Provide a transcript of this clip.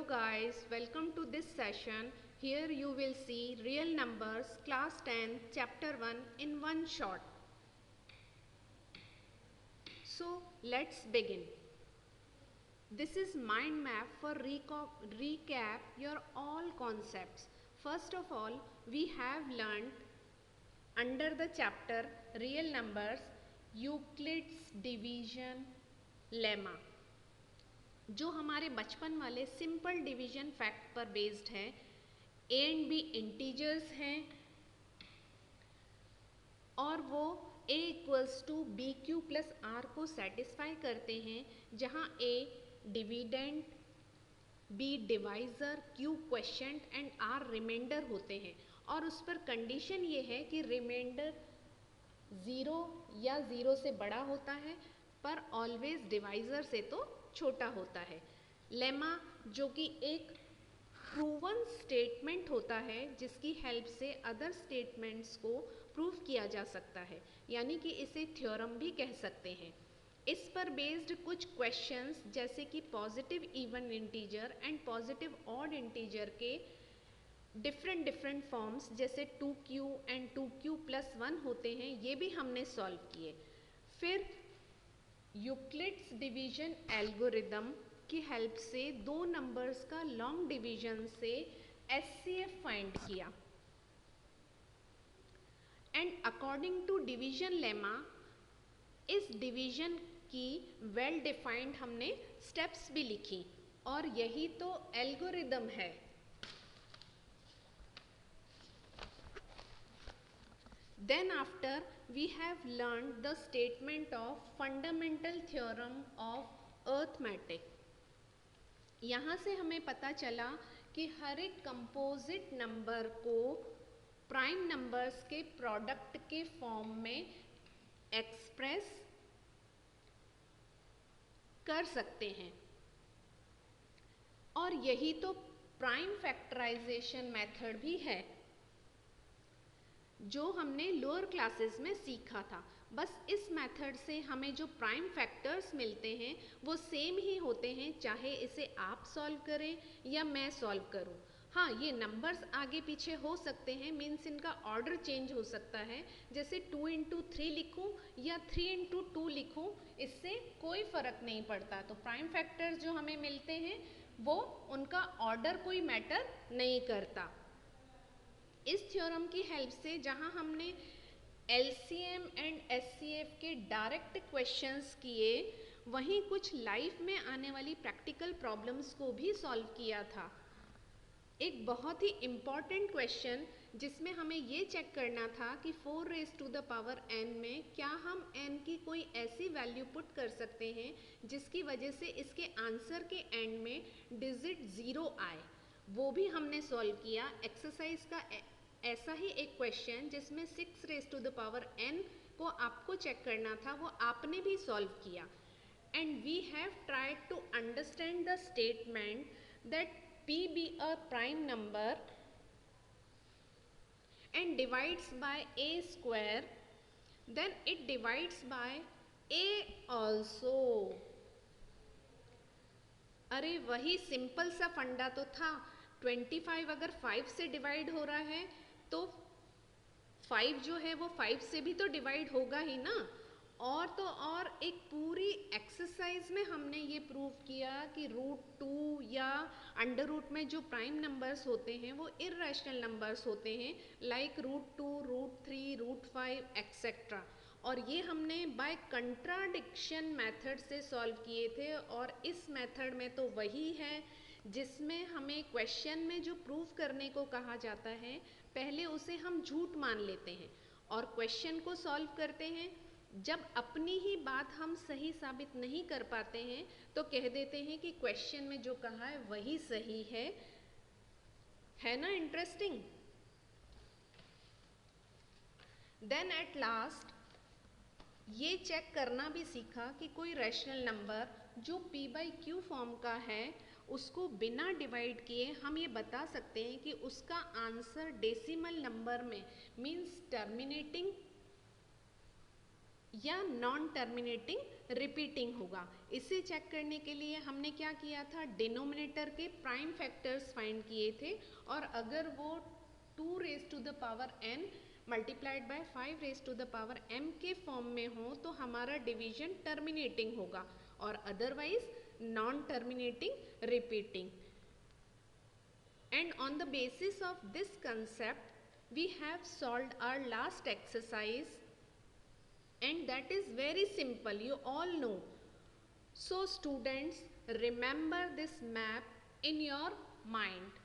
Hello guys, welcome to this session. Here you will see real numbers class 10 chapter 1 in one shot. So let's begin. This is mind map for recap your all concepts. First of all, we have learned under the chapter real numbers Euclid's division lemma, जो हमारे बचपन वाले simple division fact पर based है। A and B integers हैं और वो a equals to B Q plus R को सेटिस्फाई करते हैं, जहाँ a dividend, b divisor, q quotient and r remainder होते हैं। और उस पर कंडीशन ये है कि रिमाइंडर 0 या 0 से बड़ा होता है पर ऑलवेज डिवाइजर से तो छोटा होता है। लेमा जो कि एक प्रूवन स्टेटमेंट होता है जिसकी हेल्प से अदर स्टेटमेंट्स को प्रूव किया जा सकता है, यानी कि इसे थ्योरम भी कह सकते हैं। इस पर बेस्ड कुछ क्वेश्चंस जैसे कि positive even integer and positive odd integer के डिफरेंट फॉर्म्स जैसे 2q एंड 2q प्लस 1 होते हैं, ये भी हमने सॉल्व किए। फिर यूक्लिड्स डिवीजन एल्गोरिदम की हेल्प से दो नंबर्स का लॉन्ग डिवीजन से एचसीएफ फाइंड किया and according to division lemma इस डिवीजन की वेल डिफाइंड हमने स्टेप्स भी लिखी, और यही तो एल्गोरिदम है। Then after we have learned the statement of fundamental theorem of arithmetic. यहाँ से हमें पता चला कि हर एक कंपोजिट नंबर को प्राइम नंबर्स के प्रोडक्ट के फॉर्म में एक्सप्रेस कर सकते हैं, और यही तो प्राइम फैक्टराइजेशन मेथड भी है जो हमने लोअर क्लासेस में सीखा था। बस इस मेथड से हमें जो प्राइम फैक्टर्स मिलते हैं वो सेम ही होते हैं, चाहे इसे आप सॉल्व करें या मैं सॉल्व करूं। हाँ, ये नंबर्स आगे पीछे हो सकते हैं, मीन्स इनका ऑर्डर चेंज हो सकता है। जैसे 2 इंटू 3 लिखूँ या 3 इंटू 2 लिखूँ, इससे कोई फ़र्क नहीं पड़ता। तो प्राइम फैक्टर्स जो हमें मिलते हैं वो उनका ऑर्डर कोई मैटर नहीं करता। इस थ्योरम की हेल्प से जहां हमने एलसीएम एंड एचसीएफ के डायरेक्ट क्वेश्चंस किए, वहीं कुछ लाइफ में आने वाली प्रैक्टिकल प्रॉब्लम्स को भी सॉल्व किया था। एक बहुत ही इम्पॉर्टेंट क्वेश्चन जिसमें हमें ये चेक करना था कि 4 raise to the power n में क्या हम n की कोई ऐसी वैल्यू पुट कर सकते हैं जिसकी वजह से इसके आंसर के एंड में डिजिट 0 आए। वो भी हमने सॉल्व किया। एक्सरसाइज का ऐसा ही एक क्वेश्चन जिसमें 6 raise to the power n को आपको चेक करना था, वो आपने भी सॉल्व किया। And we have tried to understand the statement that p be a prime number and divides by a square, then it divides by a also। अरे वही सिंपल सा फंडा तो था। 25 अगर 5 से डिवाइड हो रहा है तो 5 जो है वो 5 से भी तो डिवाइड होगा ही ना। और तो और एक पूरी एक्सरसाइज में हमने ये प्रूव किया कि √2 या अंडर रूट में जो प्राइम नंबर्स होते हैं वो इर्रेशनल नंबर्स होते हैं, लाइक √2, √3, √5 एक्सेट्रा। और ये हमने बाय कंट्राडिक्शन मेथड से सॉल्व किए थे। और इस मेथड में तो वही है जिसमें हमें क्वेश्चन में जो प्रूव करने को कहा जाता है, पहले उसे हम झूठ मान लेते हैं और क्वेश्चन को सॉल्व करते हैं। जब अपनी ही बात हम सही साबित नहीं कर पाते हैं तो कह देते हैं कि क्वेश्चन में जो कहा है वही सही है ना। इंटरेस्टिंग। देन एट लास्ट ये चेक करना भी सीखा कि कोई रैशनल नंबर जो p/q फॉर्म का है उसको बिना डिवाइड किए हम ये बता सकते हैं कि उसका आंसर डेसिमल नंबर में मीन्स टर्मिनेटिंग या नॉन टर्मिनेटिंग रिपीटिंग होगा। इसे चेक करने के लिए हमने क्या किया था, डिनोमिनेटर के प्राइम फैक्टर्स फाइंड किए थे, और अगर वो 2 raise to the power n multiplied by 5 raise to the power m के फॉर्म में हो तो हमारा डिवीजन टर्मिनेटिंग होगा, और otherwise non terminating repeating. And on the basis of this concept, we have solved our last exercise, and that is very simple, you all know. So students, remember this map in your mind.